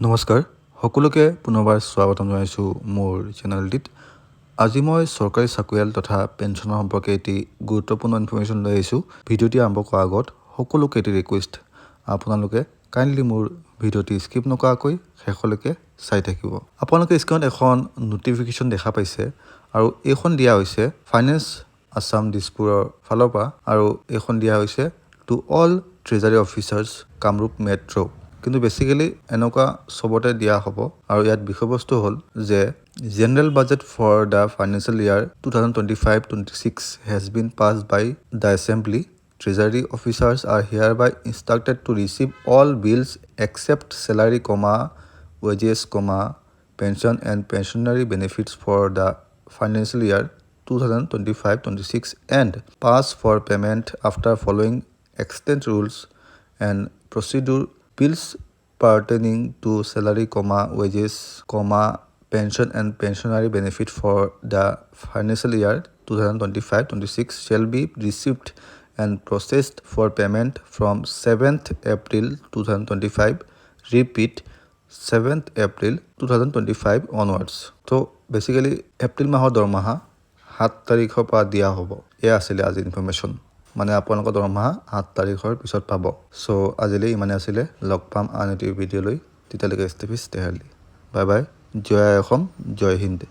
নমস্কাৰ সকলোকে পুনৰবাৰ স্বাগতম জনাইছোঁ মোৰ চেনেলটিত। আজি মই চৰকাৰী চাকৰিয়াল তথা পেঞ্চনৰ সম্পৰ্কে এটি গুৰুত্বপূৰ্ণ ইনফৰমেশ্যন লৈ আহিছোঁ। ভিডিঅ'টি আৰম্ভ কৰাৰ আগত সকলোকে এটি ৰিকুৱেষ্ট, আপোনালোকে কাইণ্ডলি মোৰ ভিডিঅ'টি স্কিপ নকৰাকৈ শেষলৈকে চাই থাকিব। আপোনালোকে স্ক্ৰীনত এখন ন'টিফিকেশ্যন দেখা পাইছে আৰু এইখন দিয়া হৈছে ফাইনেন্স আছাম দিছপুৰৰ ফালৰ পৰা আৰু এইখন দিয়া হৈছে to all treasury officers Kamrup metro'. কিন্তু বেচিকেলি এনেকুৱা চবতে দিয়া হ'ব আৰু ইয়াত বিষয়বস্তু হ'ল যে general budget for the financial year 2025-26 has been passed by the assembly. Treasury officers are hereby instructed to receive all bills except salary, wages, pension and pensionary benefits for the financial year 2025-26 and pass for payment after following extant rules and procedure. Bills pertaining to salary, wages, pension and pensionary benefit for the financial year 2025-26 shall be received and processed for payment from 7th April 2025. Repeat, 7th April 2025 onwards. So basically April মাহৰ দৰমহা 7 তাৰিখৰ পৰা দিয়া হ'ব। এয়া আছিলে আজি information. মানে আপোনালোকৰ দৰমহা 7 তাৰিখৰ পিছত পাব। চ' আজিলৈ ইমানে আছিলে। লগ পাম আন এটি ভিডিঅ'লৈ। তেতিয়ালৈকে stay fit, stay healthy. Bye bye. জয় অসম, জয় হিন্দ।